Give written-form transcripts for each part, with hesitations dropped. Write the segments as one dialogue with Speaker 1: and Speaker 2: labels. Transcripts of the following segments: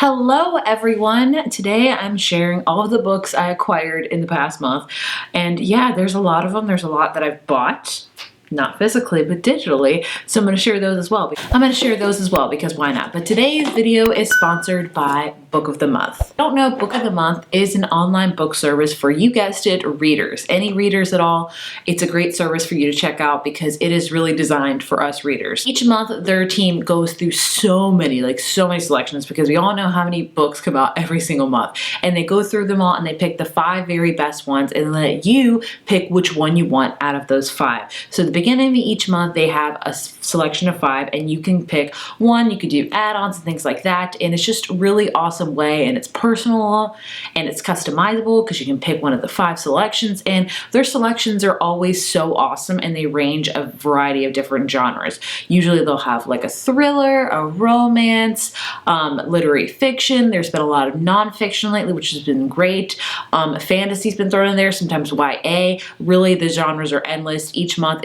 Speaker 1: Hello everyone! Today I'm sharing all of the books I acquired in the past month. And yeah, there's a lot of them. There's a lot that I've bought. Not physically, but digitally. So I'm going to share those as well. Because why not? But today's video is sponsored by Book of the Month. If you don't know, Book of the Month is an online book service for, you guessed it, readers. Any readers at all. It's a great service for you to check out because it is really designed for us readers. Each month, their team goes through so many selections because we all know how many books come out every single month. And they go through them all and they pick the 5 very best ones and let you pick which one you want out of those 5. So the beginning of each month they have a selection of 5 and you can pick one. You could do add-ons and things like that, and it's just a really awesome way, and it's personal and it's customizable because you can pick one of the 5 selections, and their selections are always so awesome and they range a variety of different genres. Usually they'll have like a thriller, a romance, literary fiction. There's been a lot of nonfiction lately, which has been great. Fantasy's been thrown in there, sometimes YA. Really, the genres are endless. Each month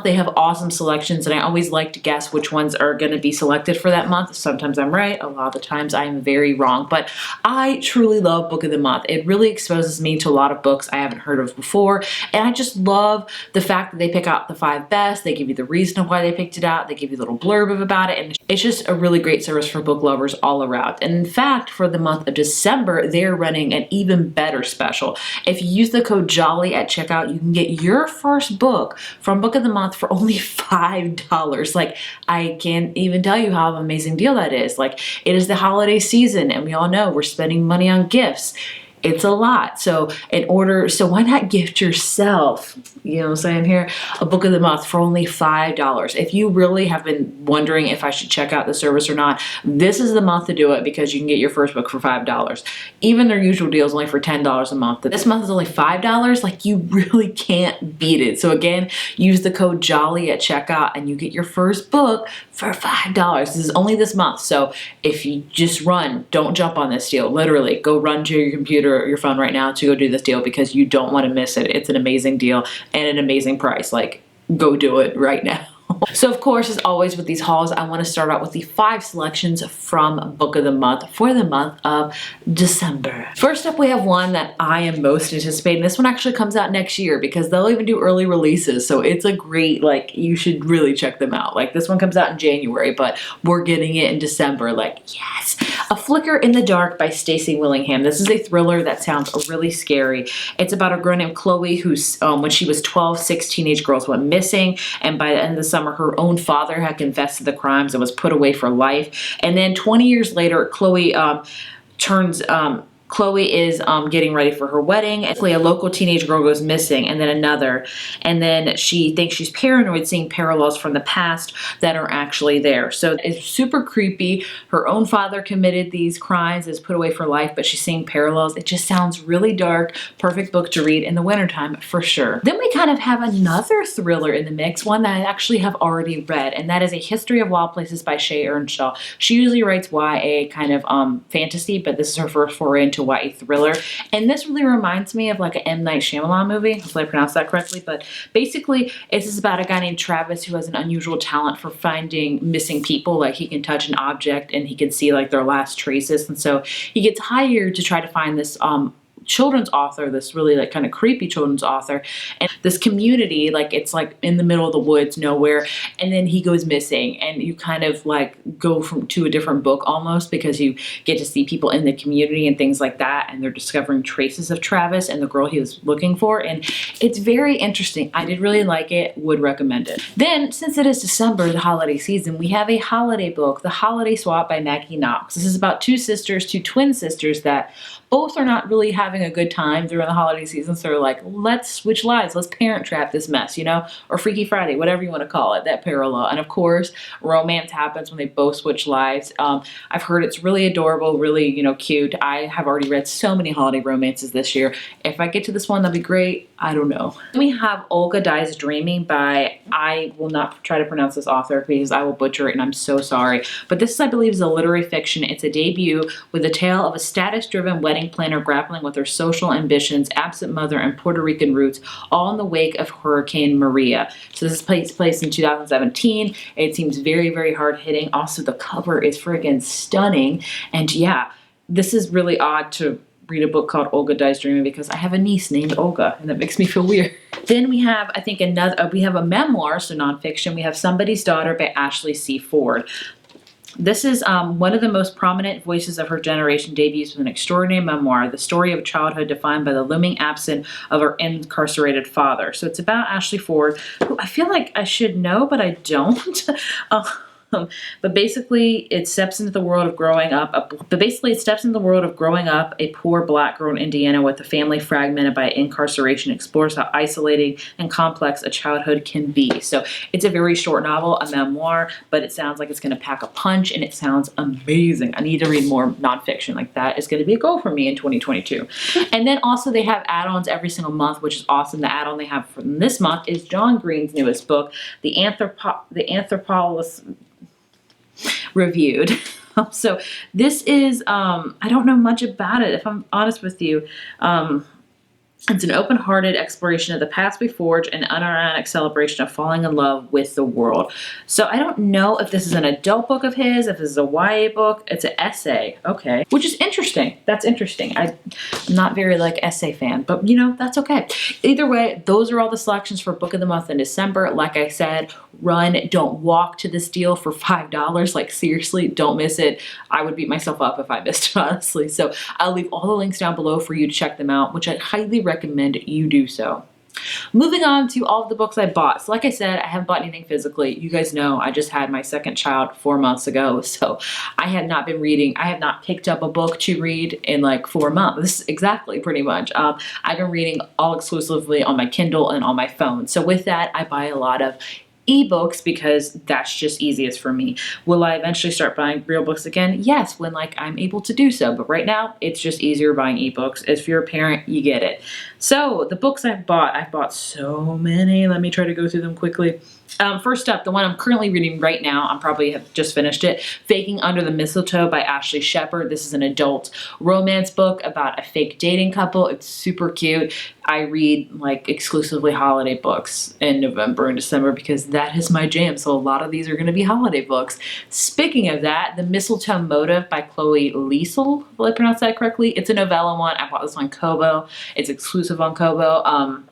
Speaker 1: they have awesome selections, and I always like to guess which ones are going to be selected for that month. Sometimes I'm right, a lot of the times I'm very wrong, but I truly love Book of the Month. It really exposes me to a lot of books I haven't heard of before, and I just love the fact that they pick out the 5 best. They give you the reason of why they picked it out. They give you a little blurb about it, and it's just a really great service for book lovers all around. And in fact, for the month of December, they're running an even better special. If you use the code JOLLY at checkout, you can get your first book from Book of the Month for only $5. Like, I can't even tell you how amazing deal that is. Like, it is the holiday season and we all know we're spending money on gifts. It's a lot. So why not gift yourself, you know what I'm saying here, a Book of the Month for only $5. If you really have been wondering if I should check out the service or not, this is the month to do it because you can get your first book for $5. Even their usual deal is only for $10 a month. But this month is only $5. Like, you really can't beat it. So again, use the code JOLLY at checkout and you get your first book for $5. This is only this month. So if you just don't jump on this deal. Literally, go run to your computer or your phone right now to go do this deal because you don't want to miss it. It's an amazing deal and an amazing price. Like, go do it right now. So of course, as always with these hauls, I want to start out with the 5 selections from Book of the Month for the month of December. First up, we have one that I am most anticipating. This one actually comes out next year because they'll even do early releases. So it's a great, you should really check them out. Like, this one comes out in January, but we're getting it in December. Like, yes. A Flicker in the Dark by Stacey Willingham. This is a thriller that sounds really scary. It's about a girl named Chloe who's, when she was 12, 6 teenage girls went missing, and by the end of the summer, her own father had confessed to the crimes and was put away for life. And then 20 years later, Chloe is getting ready for her wedding. And a local teenage girl goes missing, and then another. And then she thinks she's paranoid, seeing parallels from the past that are actually there. So it's super creepy. Her own father committed these crimes, is put away for life, but she's seeing parallels. It just sounds really dark. Perfect book to read in the wintertime for sure. Then we kind of have another thriller in the mix, one that I actually have already read, and that is A History of Wild Places by Shay Earnshaw. She usually writes YA kind of fantasy, but this is her first foray into YA thriller, and this really reminds me of like an M. Night Shyamalan movie. Hopefully I pronounced that correctly, but basically it's just about a guy named Travis who has an unusual talent for finding missing people. Like, he can touch an object and he can see like their last traces, and so he gets hired to try to find this children's author, this really kind of creepy children's author, and this community, it's in the middle of the woods, nowhere, and then he goes missing, and you kind of go to a different book almost because you get to see people in the community and things like that, and they're discovering traces of Travis and the girl he was looking for, and it's very interesting. I did really like it, would recommend it. Then, since it is December, the holiday season, we have a holiday book, The Holiday Swap by Maggie Knox. This is about 2 twin sisters that both are not really having a good time during the holiday season, so they're like, let's switch lives, let's parent trap this mess, you know, or Freaky Friday, whatever you want to call it, that parallel. And of course, romance happens when they both switch lives. I've heard it's really adorable, really, cute. I have already read so many holiday romances this year. If I get to this one, that'd be great. I don't know. Then we have Olga Dies Dreaming by, I will not try to pronounce this author because I will butcher it and I'm so sorry. But this, I believe, is a literary fiction. It's a debut with a tale of a status-driven wedding wedding planner grappling with her social ambitions, absent mother, and Puerto Rican roots, all in the wake of Hurricane Maria. So this takes place in 2017. It seems very, very hard hitting. Also, the cover is friggin' stunning. And yeah, this is really odd to read a book called Olga Dies Dreaming because I have a niece named Olga, and that makes me feel weird. Then we have, I think, we have a memoir, so nonfiction. We have Somebody's Daughter by Ashley C. Ford. This is one of the most prominent voices of her generation, debuts with an extraordinary memoir, the story of a childhood defined by the looming absence of her incarcerated father. So it's about Ashley Ford, who I feel like I should know, but I don't. But basically, it steps into the world of growing up. A poor black girl in Indiana with a family fragmented by incarceration, explores how isolating and complex a childhood can be. So it's a very short novel, a memoir, but it sounds like it's going to pack a punch, and it sounds amazing. I need to read more nonfiction. Like, that is going to be a goal for me in 2022. And then also they have add-ons every single month, which is awesome. The add-on they have for this month is John Green's newest book, The Anthropologist Reviewed. So this is, I don't know much about it, if I'm honest with you. It's an open-hearted exploration of the past we forge and unironic celebration of falling in love with the world. So I don't know if this is an adult book of his, if this is a YA book. It's an essay, okay, which is interesting. That's interesting. I'm not very like essay fan, but you know, that's okay. Either way, those are all the selections for Book of the Month in December. Like I said, run, don't walk to this deal for $5. Like, seriously, don't miss it. I would beat myself up if I missed it, honestly. So I'll leave all the links down below for you to check them out, which I highly recommend you do so. Moving on to all of the books I bought. So like I said, I haven't bought anything physically. You guys know I just had my second child 4 months ago. So I have not been reading. I have not picked up a book to read in like 4 months. Exactly, pretty much. I've been reading all exclusively on my Kindle and on my phone. So with that, I buy a lot of ebooks because that's just easiest for me. Will I eventually start buying real books again? Yes, when like I'm able to do so. But right now, it's just easier buying ebooks. If you're a parent, you get it. So the books I've bought so many. Let me try to go through them quickly. First up, the one I'm currently reading right now, I'm probably have just finished it, Faking Under the Mistletoe by Ashley Shepard. This is an adult romance book about a fake dating couple. It's super cute. I read like exclusively holiday books in November and December because that is my jam. So a lot of these are going to be holiday books. Speaking of that, The Mistletoe Motive by Chloe Leise, will I pronounce that correctly? It's a novella one. I bought this on Kobo. It's exclusive on Kobo.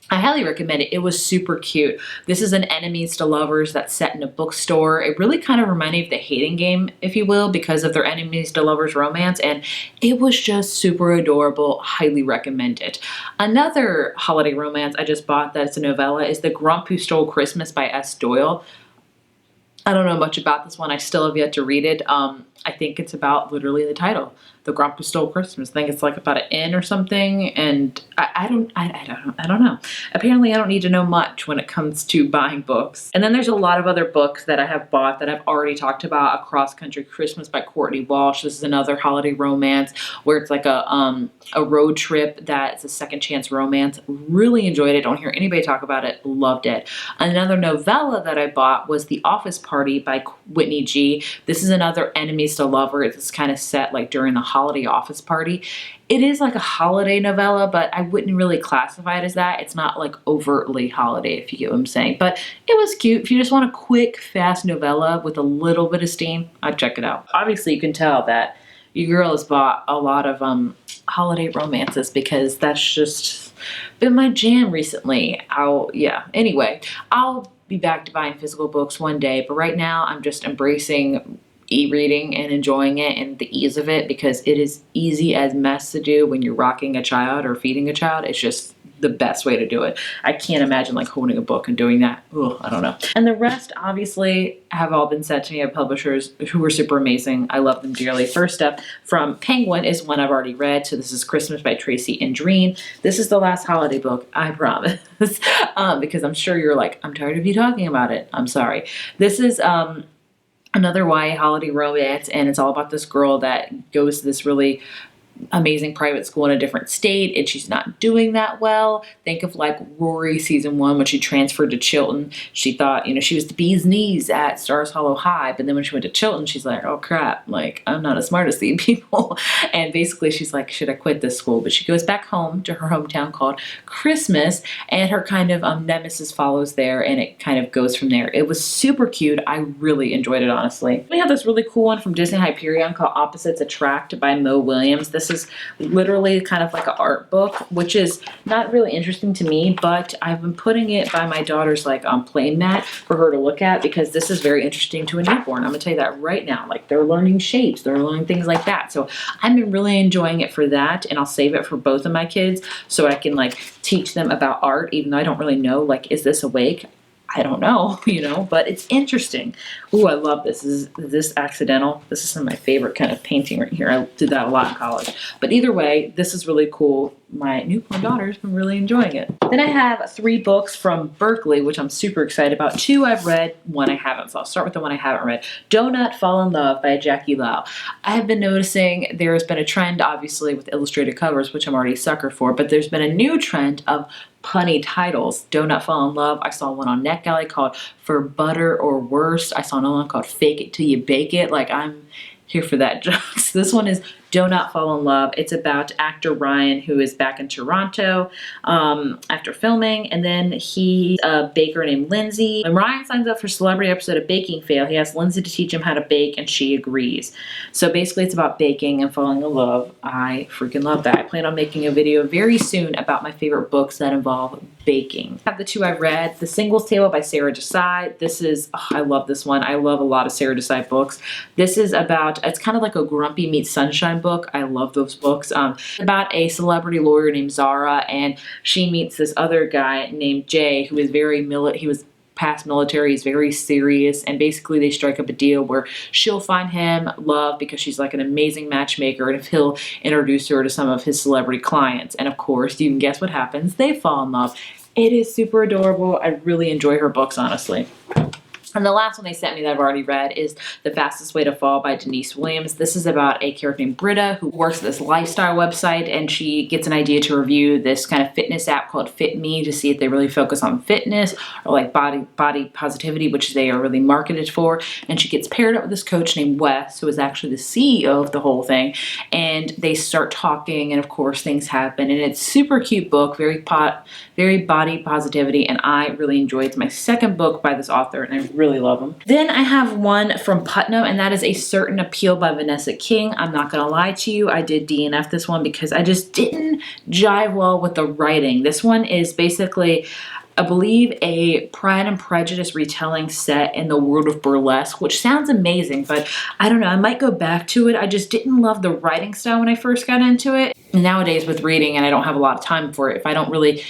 Speaker 1: I highly recommend it. It was super cute. This is an enemies to lovers that's set in a bookstore. It really kind of reminded me of The Hating Game, if you will, because of their enemies to lovers romance. And it was just super adorable. Highly recommend it. Another holiday romance I just bought that's a novella is The Grump Who Stole Christmas by S. Doyle. I don't know much about this one. I still have yet to read it. I think it's about literally the title, The Grump Who Stole Christmas. I think it's like about an inn or something, and I don't know. Apparently, I don't need to know much when it comes to buying books. And then there's a lot of other books that I have bought that I've already talked about. A Cross Country Christmas by Courtney Walsh. This is another holiday romance where it's like a road trip that's a second chance romance. Really enjoyed it. Don't hear anybody talk about it. Loved it. Another novella that I bought was The Office Party by Whitney G. This is another enemies to lover. It's kind of set like during the holiday office party. It is like a holiday novella, but I wouldn't really classify it as that. It's not like overtly holiday, if you get what I'm saying. But it was cute. If you just want a quick, fast novella with a little bit of steam, I'd check it out. Obviously, you can tell that your girl has bought a lot of holiday romances because that's just been my jam recently. Anyway, I'll be back to buying physical books one day, but right now I'm just embracing e-reading and enjoying it and the ease of it because it is easy as mess to do when you're rocking a child or feeding a child. It's just the best way to do it. I can't imagine like holding a book and doing that. Ugh, I don't know. And the rest obviously have all been sent to me by publishers who were super amazing. I love them dearly. First up from Penguin is one I've already read. So this is Christmas by Tracy and Dreen. This is the last holiday book, I promise. Because I'm sure you're like, I'm tired of you talking about it. I'm sorry. This is another YA holiday romance, and it's all about this girl that goes to this really amazing private school in a different state and she's not doing that well. Think of like Rory season 1 when she transferred to Chilton. She thought, she was the bee's knees at Stars Hollow High, but then when she went to Chilton, she's like, oh crap, like I'm not as smart as these people. And basically she's like, should I quit this school? But she goes back home to her hometown called Christmas, and her kind of nemesis follows there, and it kind of goes from there. It was super cute. I really enjoyed it, honestly. We have this really cool one from Disney Hyperion called Opposites Attract by Mo Williams. This is literally kind of like an art book, which is not really interesting to me, but I've been putting it by my daughter's like playing mat for her to look at, because this is very interesting to a newborn. I'm gonna tell you that right now. Like, they're learning shapes, they're learning things like that. So I've been really enjoying it for that, and I'll save it for both of my kids so I can like teach them about art, even though I don't really know, like, is this awake? I don't know, but it's interesting. Ooh, I love this. Is this accidental? This is some of my favorite kind of painting right here. I did that a lot in college. But either way, this is really cool. My newborn daughter's been really enjoying it. Then I have 3 books from Berkeley, which I'm super excited about. 2 I've read, 1 I haven't. So I'll start with the one I haven't read. Donut Fall in Love by Jackie Lau. I have been noticing there's been a trend, obviously, with illustrated covers, which I'm already a sucker for, but there's been a new trend of punny titles. Donut Fall in Love. I saw one on NetGalley called For Butter or Worse. I saw another one called Fake It Till You Bake It. Like, I'm here for that jokes. This one is Do Not Fall in Love. It's about actor Ryan, who is back in Toronto after filming, and then he, a baker named Lindsay. When Ryan signs up for celebrity episode of Baking Fail, he asks Lindsay to teach him how to bake, and she agrees. So basically it's about baking and falling in love. I freaking love that. I plan on making a video very soon about my favorite books that involve baking. I have the 2 I've read. The Singles Table by Sarah Desai. This is, I love this one. I love a lot of Sarah Desai books. This is about, it's kind of like a Grumpy Meets Sunshine book. I love those books. About a celebrity lawyer named Zara, and she meets this other guy named Jay, who is very he was past military, he's very serious, and basically they strike up a deal where she'll find him love because she's like an amazing matchmaker, and if he'll introduce her to some of his celebrity clients. And of course, you can guess what happens. They fall in love. It is super adorable. I really enjoy her books, honestly. And the last one they sent me that I've already read is The Fastest Way to Fall by Denise Williams. This is about a character named Britta who works at this lifestyle website, and she gets an idea to review this kind of fitness app called Fit Me to see if they really focus on fitness or like body positivity, which they are really marketed for. And she gets paired up with this coach named Wes, who is actually the CEO of the whole thing. And they start talking, and of course things happen. And it's a super cute book, very body positivity, and I really enjoy it. It's my 2nd book by this author, and I really love them. Then I have one from Putnam, and that is A Certain Appeal by Vanessa King. I'm not gonna lie to you, I did DNF this one because I just didn't jive well with the writing. This one is basically, I believe, a Pride and Prejudice retelling set in the world of burlesque, which sounds amazing, but I don't know, I might go back to it. I just didn't love the writing style when I first got into it. Nowadays with reading, and I don't have a lot of time for it, if I don't really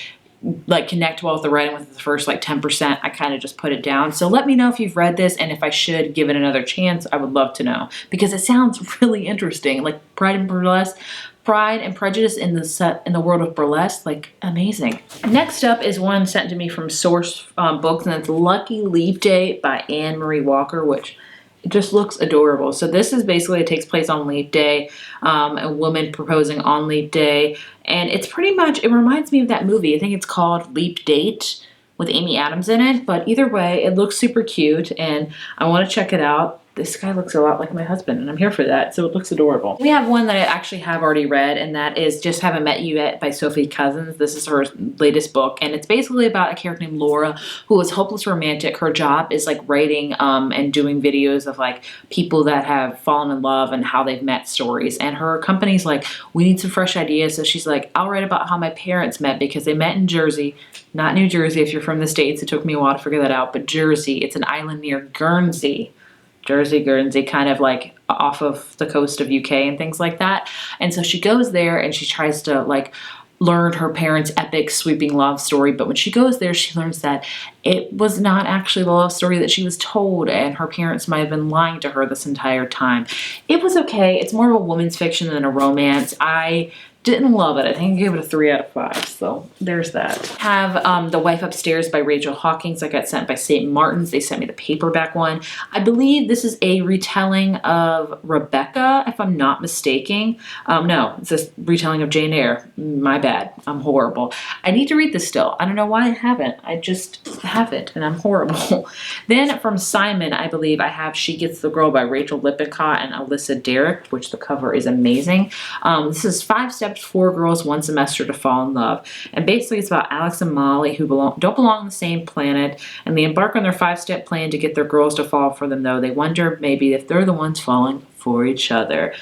Speaker 1: like connect well with the writing with the first like 10%, I kind of just put it down. So let me know if you've read this, and if I should give it another chance. I would love to know, because it sounds really interesting. Like Pride and Prejudice in the world of burlesque, like amazing. Next up is one sent to me from Source Books, and it's Lucky Leap Day by Anne Marie Walker, which it just looks adorable. So this is basically, it takes place on Leap Day, a woman proposing on Leap Day. And it's pretty much, it reminds me of that movie. I think it's called Leap Date with Amy Adams in it. But either way, it looks super cute, and I want to check it out. This guy looks a lot like my husband, and I'm here for that, so it looks adorable. We have one that I actually have already read, and that is Just Haven't Met You Yet by Sophie Cousins. This is her latest book, and it's basically about a character named Laura who is hopeless romantic. Her job is like writing and doing videos of like people that have fallen in love and how they've met stories. And her company's like, we need some fresh ideas. So she's like, I'll write about how my parents met, because they met in Jersey, not New Jersey if you're from the States. It took me a while to figure that out, but Jersey, it's an island near Guernsey. Jersey, Guernsey, kind of like off of the coast of UK and things like that. And so she goes there and she tries to like learn her parents' epic sweeping love story. But when she goes there, she learns that it was not actually the love story that she was told, and her parents might have been lying to her this entire time. It was okay. It's more of a woman's fiction than a romance. I Didn't love it. I think I gave it a 3 out of 5. So there's that. Have The Wife Upstairs by Rachel Hawkins. I got sent by St. Martin's. They sent me the paperback one. I believe this is a retelling of Rebecca, if I'm not mistaken. No, it's a retelling of Jane Eyre. My bad. I'm horrible. I need to read this still. I don't know why I haven't. I just haven't, and I'm horrible. Then from Simon, I believe I have She Gets the Girl by Rachel Lippincott and Alyssa Derrick, which the cover is amazing. This is 5 Steps, 4 Girls, 1 Semester to Fall in Love. And basically it's about Alex and Molly who don't belong on the same planet, and they embark on their 5-step plan to get their girls to fall for them, though they wonder maybe if they're the ones falling for each other.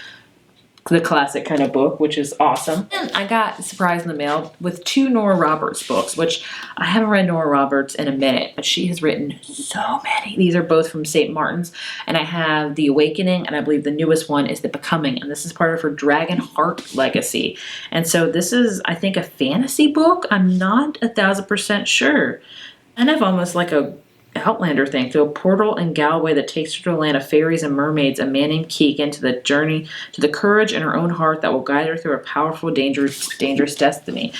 Speaker 1: The classic kind of book, which is awesome. And I got a surprise in the mail with 2 Nora Roberts books, which I haven't read Nora Roberts in a minute, but she has written so many. These are both from St. Martin's, and I have The Awakening, and I believe the newest one is The Becoming, and this is part of her Dragon Heart legacy. And so this is, I think, a fantasy book. I'm not 1,000% sure. And I've almost like a Outlander thing, through a portal in Galway that takes her to a land of fairies and mermaids, a man named Keegan, to the journey to the courage in her own heart that will guide her through a powerful, dangerous destiny.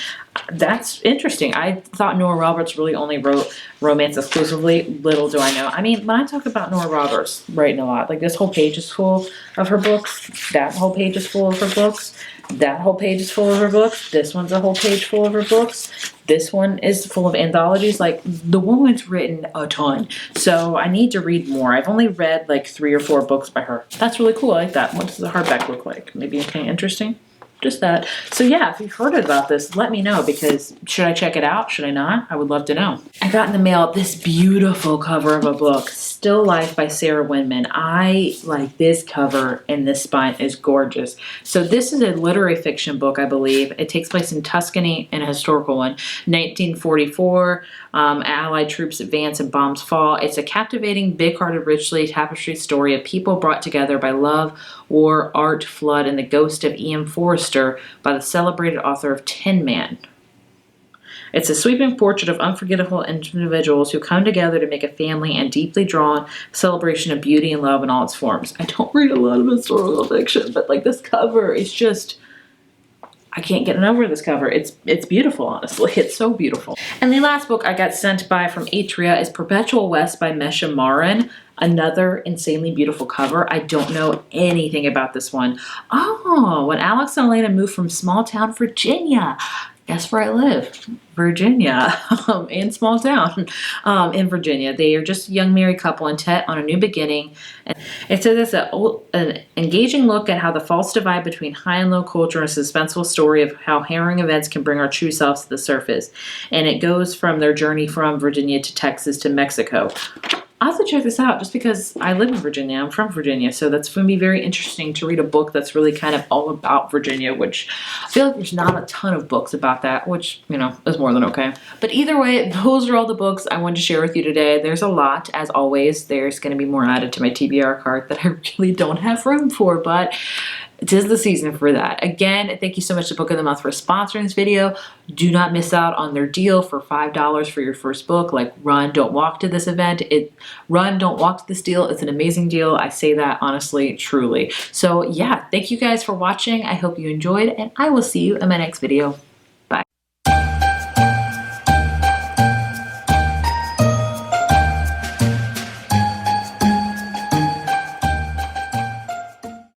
Speaker 1: That's interesting. I thought Nora Roberts really only wrote romance exclusively. Little do I know. I mean, when I talk about Nora Roberts writing a lot, like this whole page is full of her books, that whole page is full of her books, that whole page is full of her books, this one's a whole page full of her books, this one is full of anthologies. Like, the woman's written a ton. So I need to read more. I've only read like 3 or 4 books by her. That's really cool. I like that. What does the hardback look like? Maybe anything interesting? Just that. So yeah, if you've heard about this, let me know, because should I check it out? Should I not? I would love to know. I got in the mail this beautiful cover of a book, Still Life by Sarah Winman. I like this cover, and this spine is gorgeous. So this is a literary fiction book, I believe. It takes place in Tuscany, and a historical one. 1944, Allied troops advance and bombs fall. It's a captivating, big-hearted, richly tapestry story of people brought together by love, war, art, flood, and the ghost of E.M. Forster by the celebrated author of Tin Man. It's a sweeping portrait of unforgettable individuals who come together to make a family and deeply drawn celebration of beauty and love in all its forms. I don't read a lot of historical fiction, but like this cover is just, I can't get over this cover. It's beautiful, honestly. It's so beautiful. And the last book I got sent by from Atria is Perpetual West by Mesha Marin. Another insanely beautiful cover. I don't know anything about this one. Oh, when Alex and Elena moved from small town Virginia. Guess where I live? Virginia, in small town in Virginia. They are just a young married couple intent on a new beginning. And it says it's an engaging look at how the false divide between high and low culture, and a suspenseful story of how harrowing events can bring our true selves to the surface. And it goes from their journey from Virginia to Texas to Mexico. I'll have to check this out just because I live in Virginia. I'm from Virginia, so that's going to be very interesting to read a book that's really kind of all about Virginia, which I feel like there's not a ton of books about that, which, you know, is more than okay. But either way, those are all the books I wanted to share with you today. There's a lot, as always. There's going to be more added to my TBR cart that I really don't have room for, but it is the season for that. Again, thank you so much to Book of the Month for sponsoring this video. Do not miss out on their deal for $5 for your first book. Like, run, don't walk to this event. Run, don't walk to this deal. It's an amazing deal. I say that honestly, truly. So yeah, thank you guys for watching. I hope you enjoyed, and I will see you in my next video.